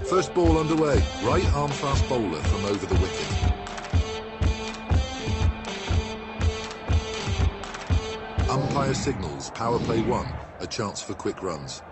First ball underway. Right arm fast bowler from over the wicket. Umpire signals power play 1, a chance for quick runs.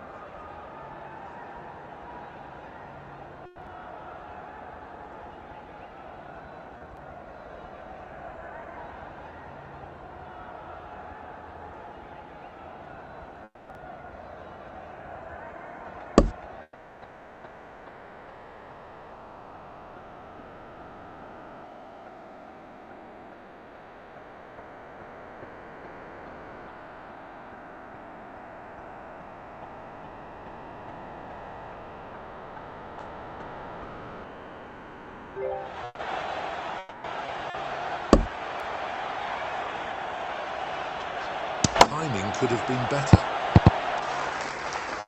Timing could have been better.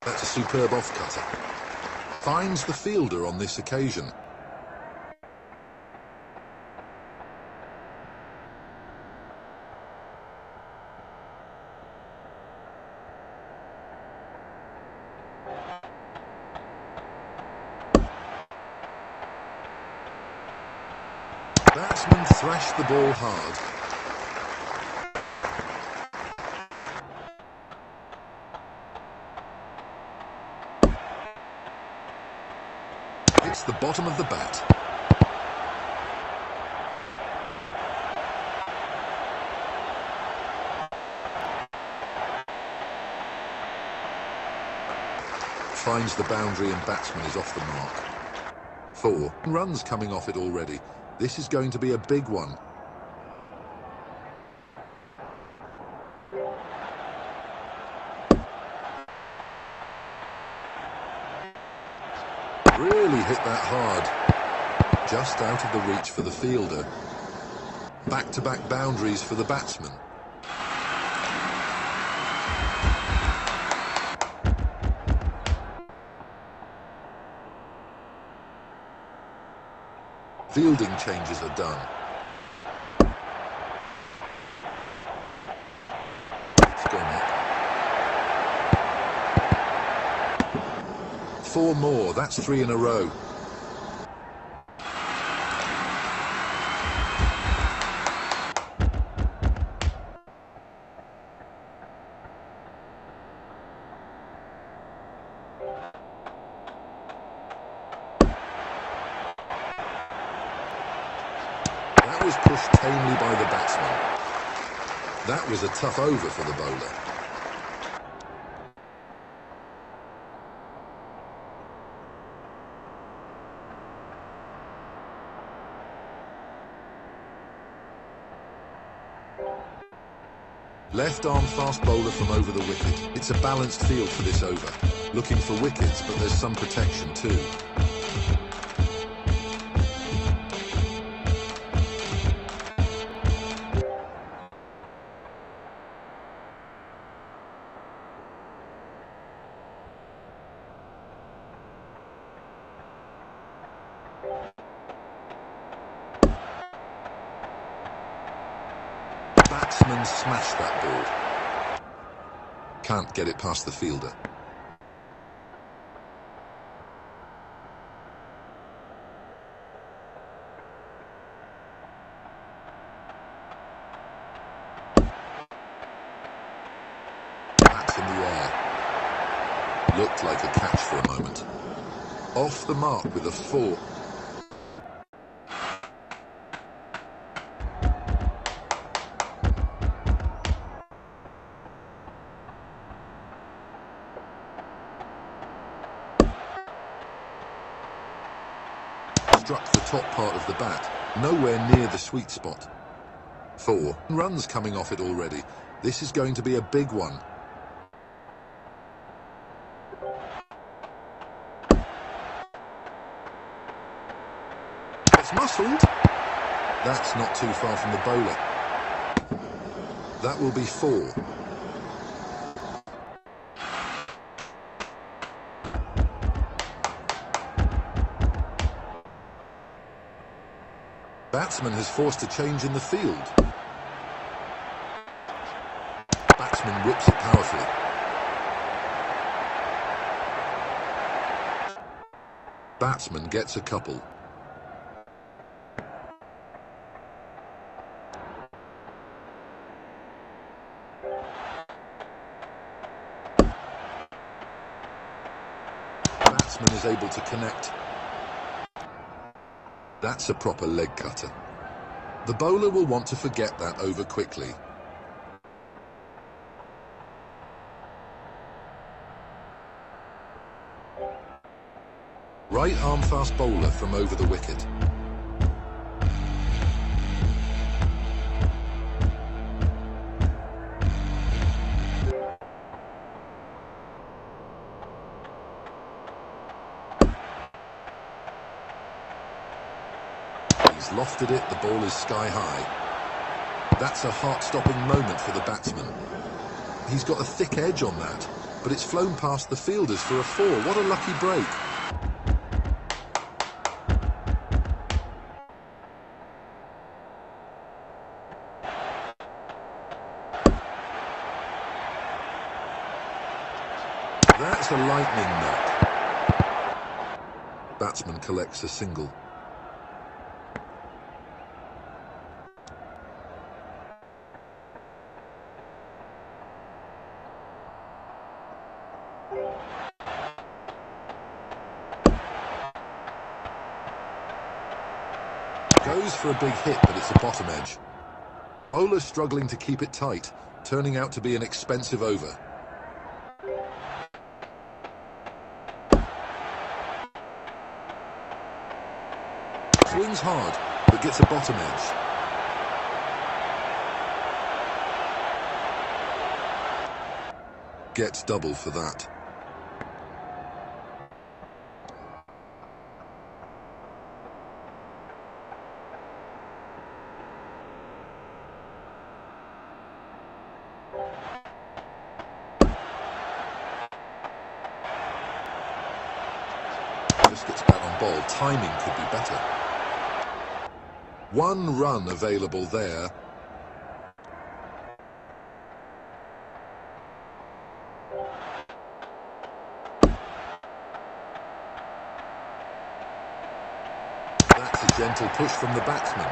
That's a superb off-cutter. Finds the fielder on this occasion. Batsman thrashed the ball hard. Hits the bottom of the bat. Finds the boundary and batsman is off the mark. 4 runs coming off it already. This is going to be a big one. Really hit that hard. Just out of the reach for the fielder. Back-to-back boundaries for the batsman. Fielding changes are done. It's gone up. 4 more, that's 3 in a row. That was pushed tamely by the batsman. That was a tough over for the bowler. Left arm fast bowler from over the wicket. It's a balanced field for this over. Looking for wickets, but there's some protection too. Batsman smashed that ball. Can't get it past the fielder. That's in the air. Looked like a catch for a moment. Off the mark with a 4. Struck the top part of the bat, nowhere near the sweet spot. 4 runs coming off it already. This is going to be a big one. It's muscled. That's not too far from the bowler. That will be 4. Batsman has forced a change in the field. Batsman whips it powerfully. Batsman gets a couple. Batsman is able to connect. That's a proper leg cutter. The bowler will want to forget that over quickly. Right arm fast bowler from over the wicket. He's lofted it, the ball is sky high. That's a heart-stopping moment for the batsman. He's got a thick edge on that, but it's flown past the fielders for a four. What a lucky break. That's a lightning knock. Batsman collects a single. Goes for a big hit, but it's a bottom edge. Bowler struggling to keep it tight, turning out to be an expensive over. Swings hard, but gets a bottom edge. Gets double for that. Just gets back on ball. Timing could be better. 1 run available there. That's a gentle push from the batsman.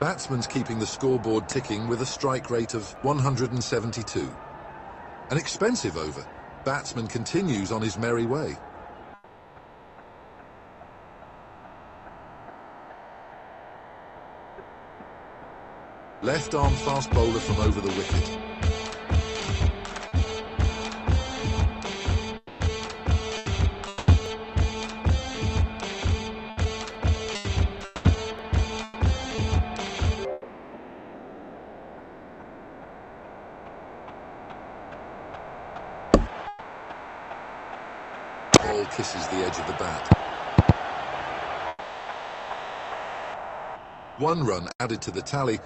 Batsman's keeping the scoreboard ticking with a strike rate of 172. An expensive over. Batsman continues on his merry way. Left arm fast bowler from over the wicket. Ball kisses the edge of the bat. 1 run added to the tally.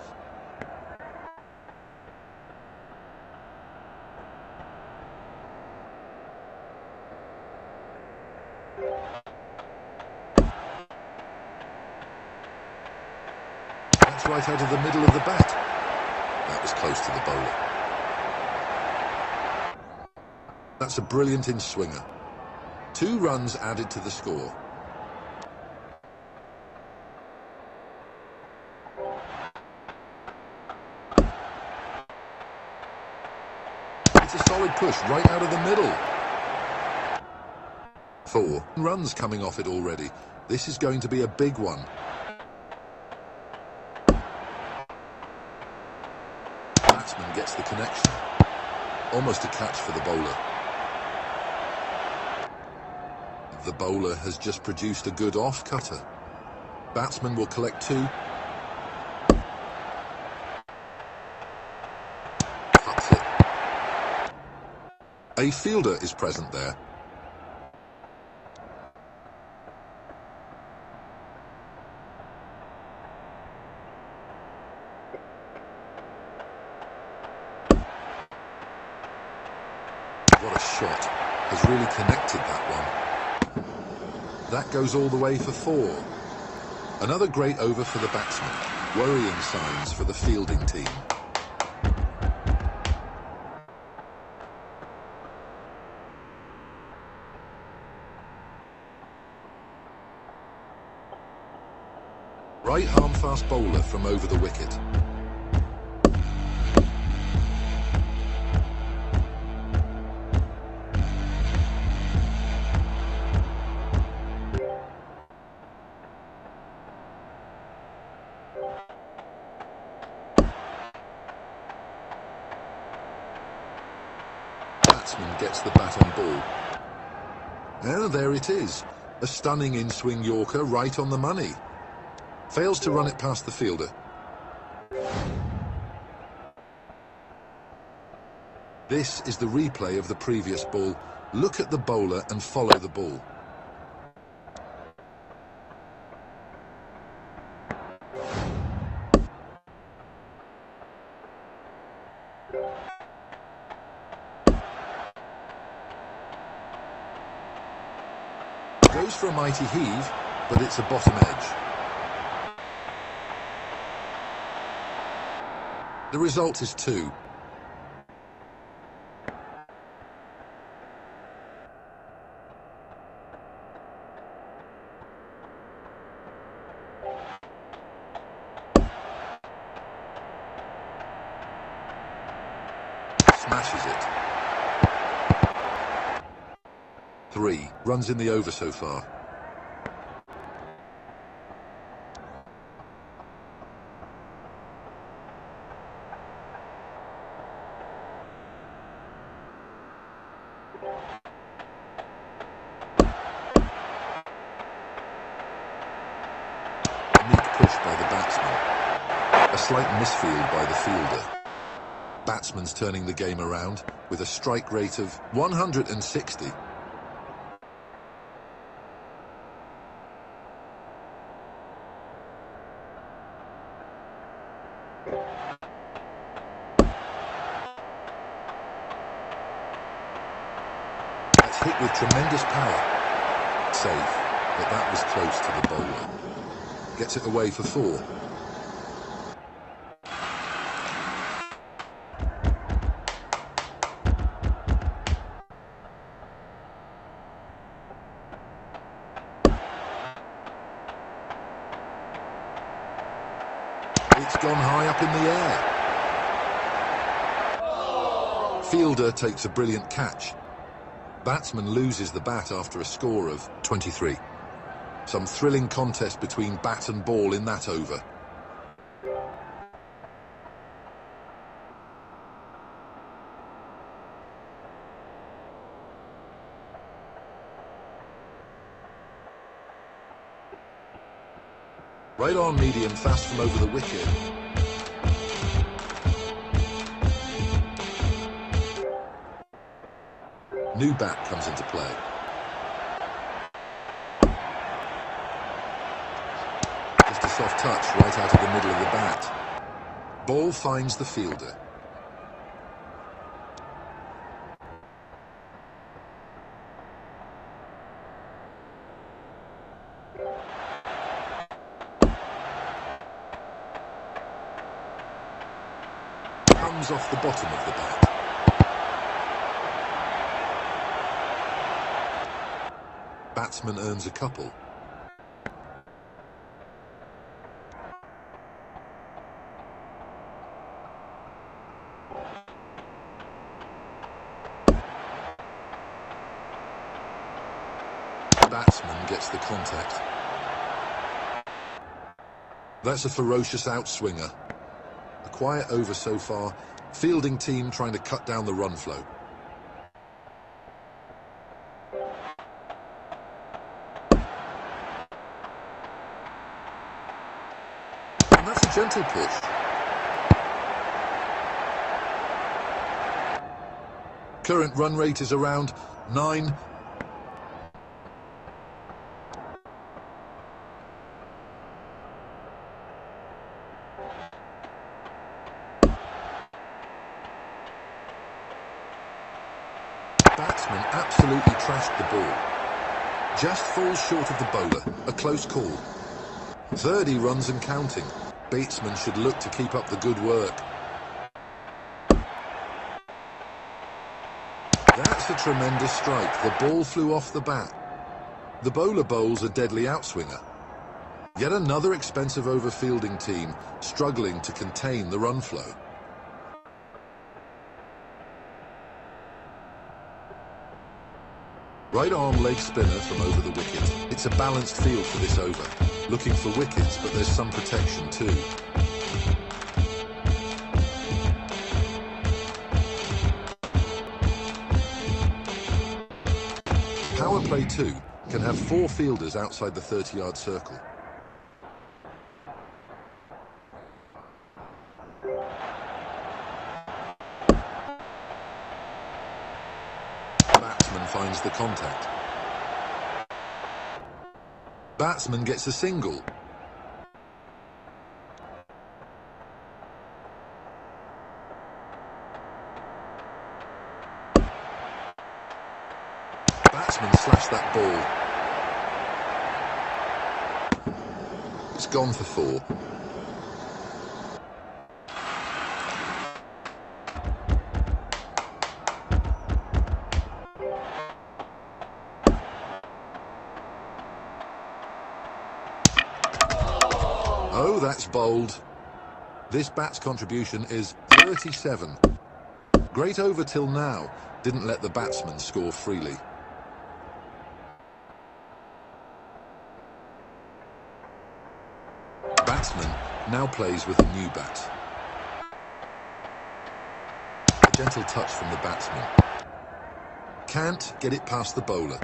That's right out of the middle of the bat. That was close to the bowler. That's a brilliant in-swinger. 2 runs added to the score. It's a solid push right out of the middle. 4 runs coming off it already. This is going to be a big one. Batsman gets the connection. Almost a catch for the bowler. The bowler has just produced a good off-cutter. Batsman will collect 2. Cuts it. A fielder is present there. What a shot. Has really connected that one. That goes all the way for 4. Another great over for the batsman. Worrying signs for the fielding team. right arm fast bowler from over the wicket. Batsman gets the bat on ball. And there it is. A stunning in-swing Yorker right on the money. Fails to run it past the fielder. This is the replay of the previous ball. Look at the bowler and follow the ball. Goes for a mighty heave, but it's a bottom edge. The result is 2. Smashes it. 3 runs in the over so far. Neat push by the batsman. A slight misfield by the fielder. Batsman's turning the game around with a strike rate of 160. That's hit with tremendous power. Safe, but that was close to the bowler. Gets it away for 4. It's gone high up in the air. Fielder takes a brilliant catch. Batsman loses the bat after a score of 23. Some thrilling contest between bat and ball in that over. Right on medium fast from over the wicket. New bat comes into play. Just a soft touch right out of the middle of the bat. Ball finds the fielder. Comes off the bottom of the bat. Batsman earns a couple. Batsman gets the contact. That's a ferocious outswinger. A quiet over so far. Fielding team trying to cut down the run flow. And that's a gentle push. Current run rate is around 9. Batsman absolutely trashed the ball. Just falls short of the bowler. A close call. 30 runs and counting. Batsman should look to keep up the good work. That's a tremendous strike. The ball flew off the bat. The bowler bowls a deadly outswinger. Yet another expensive over fielding team struggling to contain the run flow. Right arm leg spinner from over the wicket. It's a balanced field for this over. Looking for wickets, but there's some protection too. Power play 2 can have 4 fielders outside the 30-yard circle. Batsman finds the contact. Batsman gets a single. Batsman slashed that ball. It's gone for 4. Oh, that's bold. This bat's contribution is 37. Great over till now. Didn't let the batsman score freely. Batsman now plays with a new bat. A gentle touch from the batsman. Can't get it past the bowler.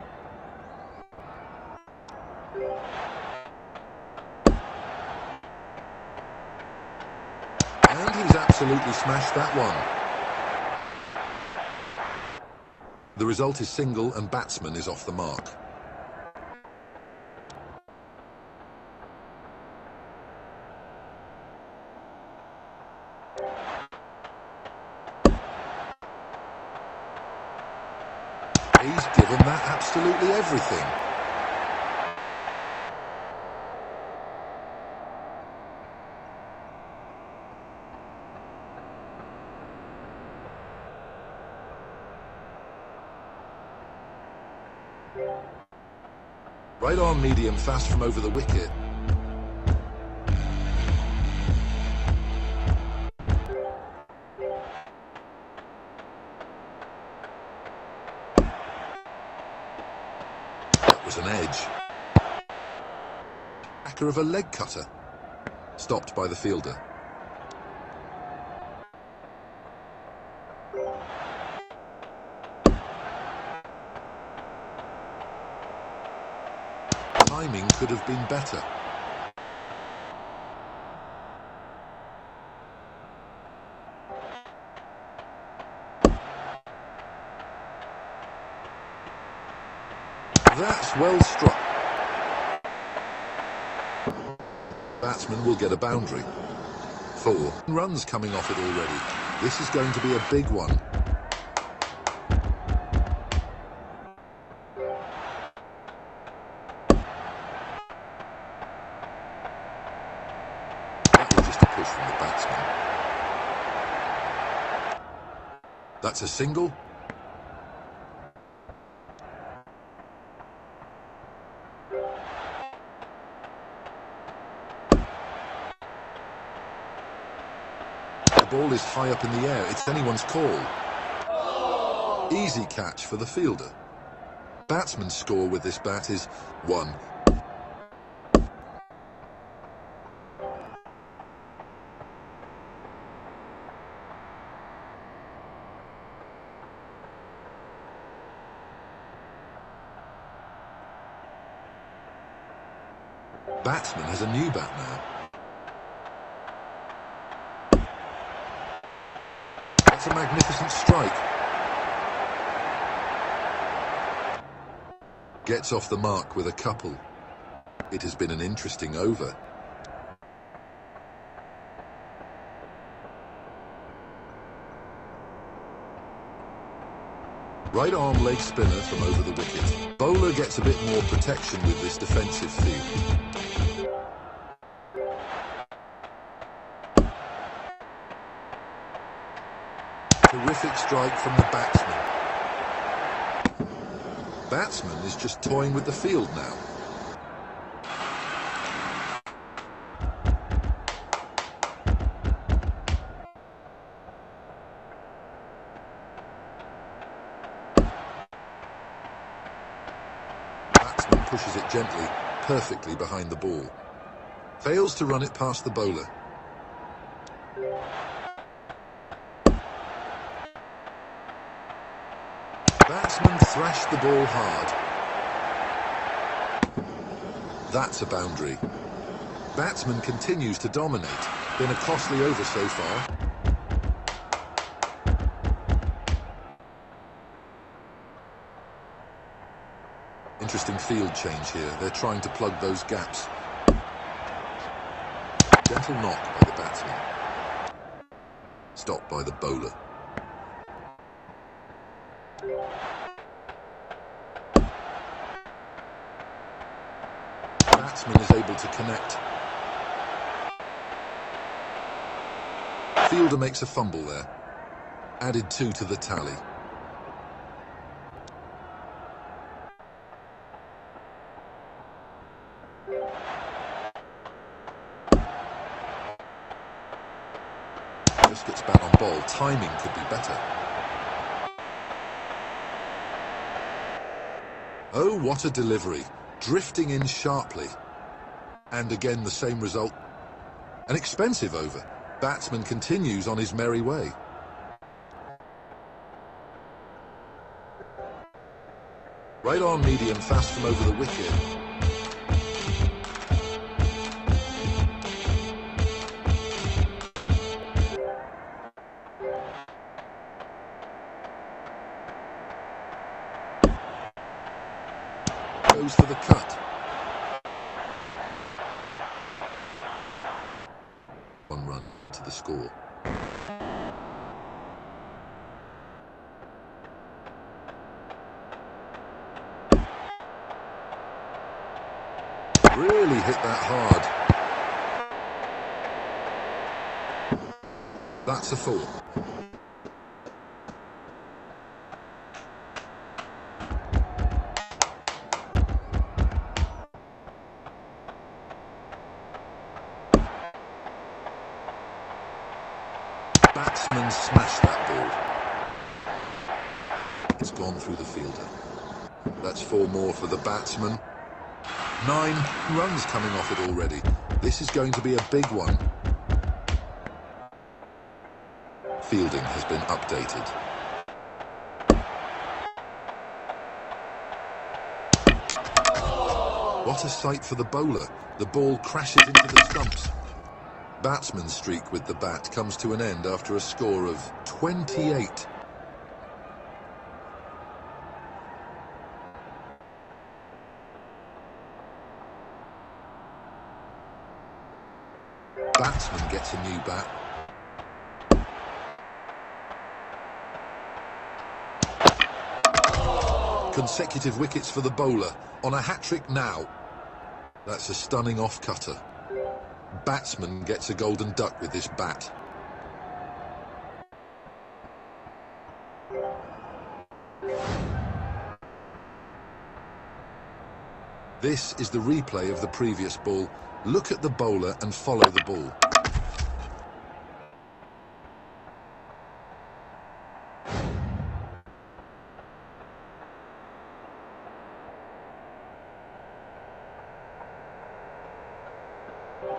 And he's absolutely smashed that one. The result is single and batsman is off the mark. He's given that absolutely everything. Right arm medium fast from over the wicket. That was an edge. Backer of a leg cutter. Stopped by the fielder. Timing could have been better. That's well struck. Batsman will get a boundary. 4 runs coming off it already. This is going to be a big one. Push from the batsman. That's a single. The ball is high up in the air. It's anyone's call. Easy catch for the fielder. Batsman's score with this bat is 1. Batsman has a new bat now. That's a magnificent strike. Gets off the mark with a couple. It has been an interesting over. Right arm leg spinner from over the wicket. Bowler gets a bit more protection with this defensive field. Terrific strike from the batsman. Batsman is just toying with the field now. pushes it gently, perfectly behind the ball. Fails to run it past the bowler. Batsman thrashed the ball hard. That's a boundary. Batsman continues to dominate. Been a costly over so far. Interesting field change here. They're trying to plug those gaps. Gentle knock by the batsman. Stopped by the bowler. Batsman is able to connect. Fielder makes a fumble there. Added 2 to the tally. Just gets back on ball. Timing could be better. Oh, what a delivery. Drifting in sharply. And again the same result. An expensive over. Batsman continues on his merry way. Right on medium fast from over the wicket. Goes for the cut. One run to the score. Really hit that hard. That's a 4. Batsman smashed that ball. It's gone through the fielder. That's 4 more for the batsman. 9 runs coming off it already. This is going to be a big one. Fielding has been updated. What a sight for the bowler. The ball crashes into the stumps. Batsman's streak with the bat comes to an end after a score of 28. Batsman gets a new bat. Consecutive wickets for the bowler on a hat-trick now. That's a stunning off-cutter. Batsman gets a golden duck with this bat. This is the replay of the previous ball. Look at the bowler and follow the ball.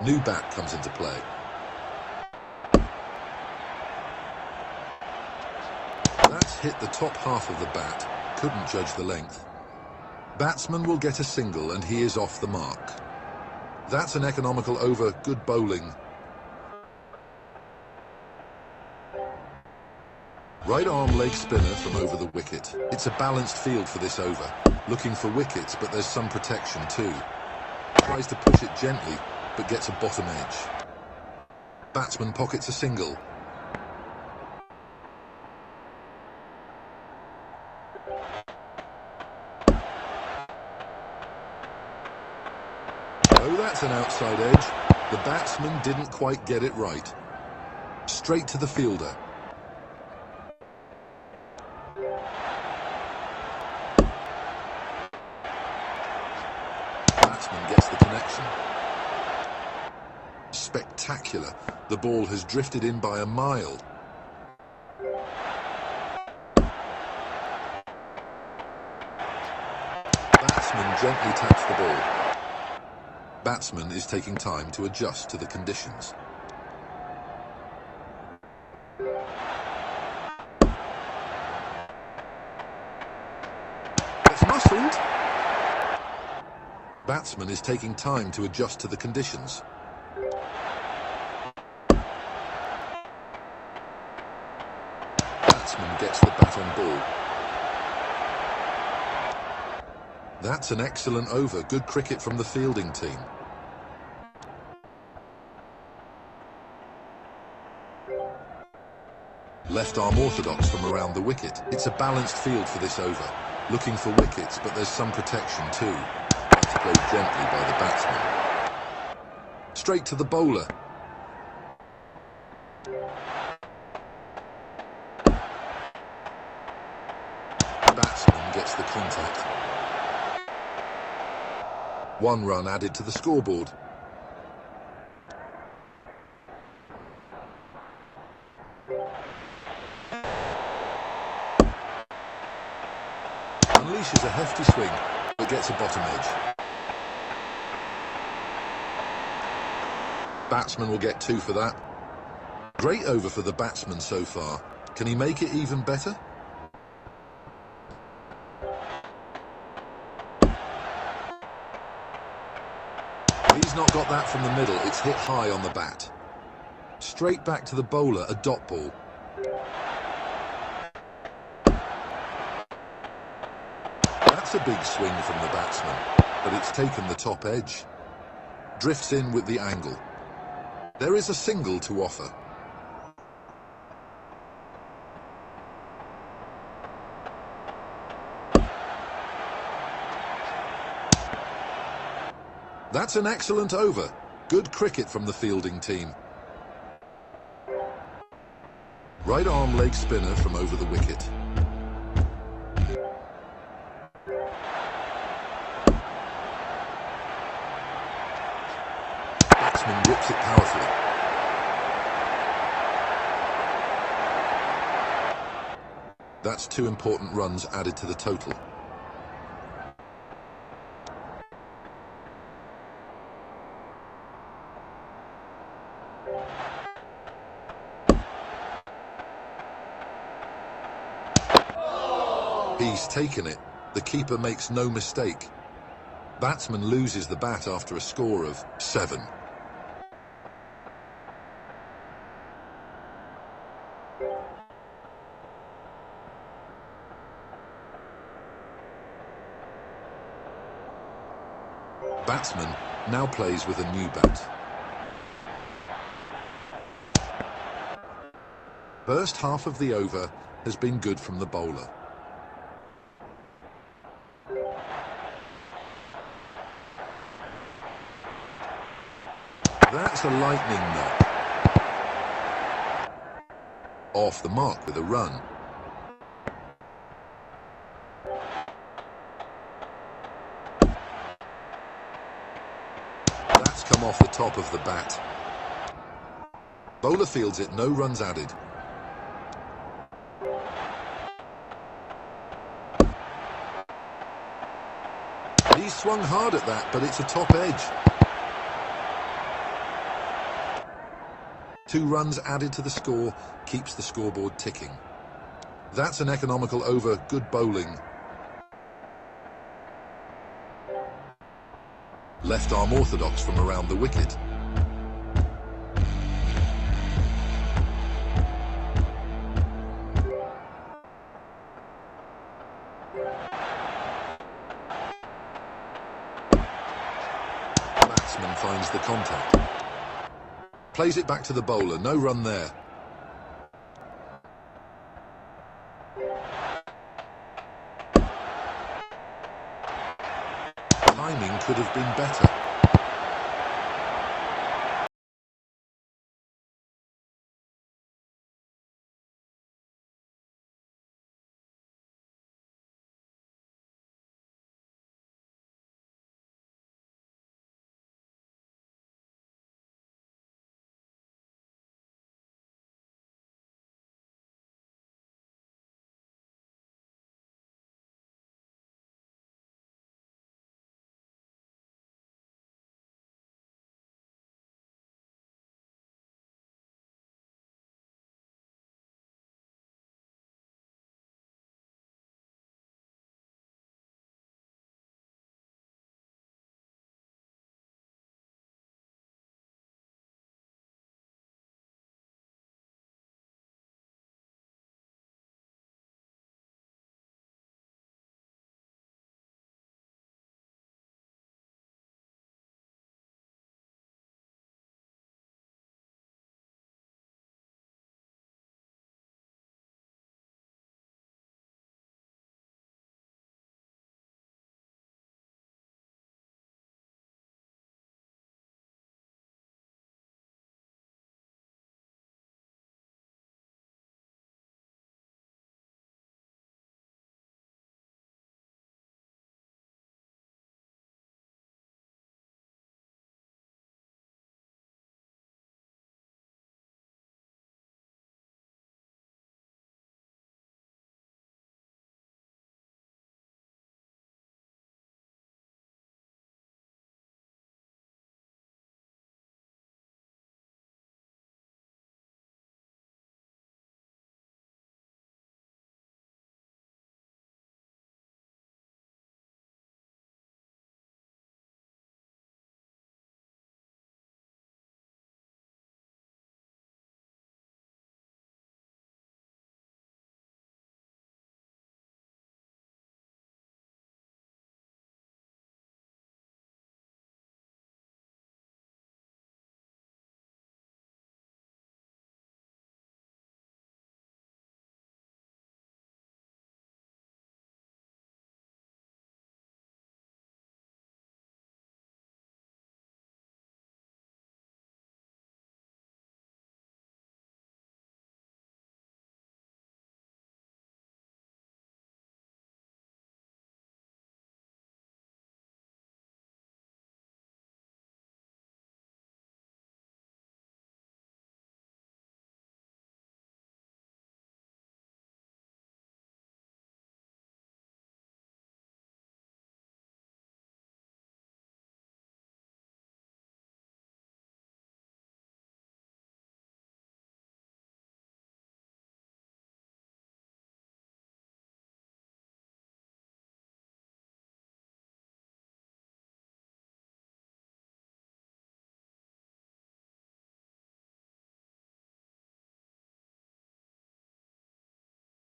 New bat comes into play. That's hit the top half of the bat. Couldn't judge the length. Batsman will get a single and he is off the mark. That's an economical over. Good bowling. Right arm leg spinner from over the wicket. It's a balanced field for this over. Looking for wickets, but there's some protection too. Tries to push it gently, but gets a bottom edge. Batsman pockets a single. Oh, that's an outside edge. The batsman didn't quite get it right. Straight to the fielder. Batsman gets the connection. Spectacular. The ball has drifted in by a mile. Batsman batsman gently taps the ball. Batsman is taking time to adjust to the conditions. It's muscled. Batsman is taking time to adjust to the conditions. Batsman gets the bat on ball. That's an excellent over. Good cricket from the fielding team. Left arm orthodox from around the wicket. It's a balanced field for this over. Looking for wickets, but there's some protection too. That's played gently by the batsman. Straight to the bowler. Batsman gets the contact. 1 run added to the scoreboard. Unleashes a hefty swing, but gets a bottom edge. Batsman will get 2 for that. Great over for the batsman so far. Can he make it even better? He's not got that from the middle. It's hit high on the bat. Straight back to the bowler, a dot ball. That's a big swing from the batsman, but it's taken the top edge. Drifts in with the angle. There is a single to offer. That's an excellent over. Good cricket from the fielding team. Right arm leg spinner from over the wicket. Batsman whips it powerfully. That's 2 important runs added to the total. He's taken it. The keeper makes no mistake. Batsman loses the bat after a score of 7. Batsman now plays with a new bat. First half of the over has been good from the bowler. That's a lightning knock. Off the mark with a run. That's come off the top of the bat. Bowler fields it, no runs added. He's swung hard at that, but it's a top edge. 2 runs added to the score, keeps the scoreboard ticking. That's an economical over, good bowling. Left arm orthodox from around the wicket. Batsman finds the contact. Plays it back to the bowler, no run there. Timing could have been better.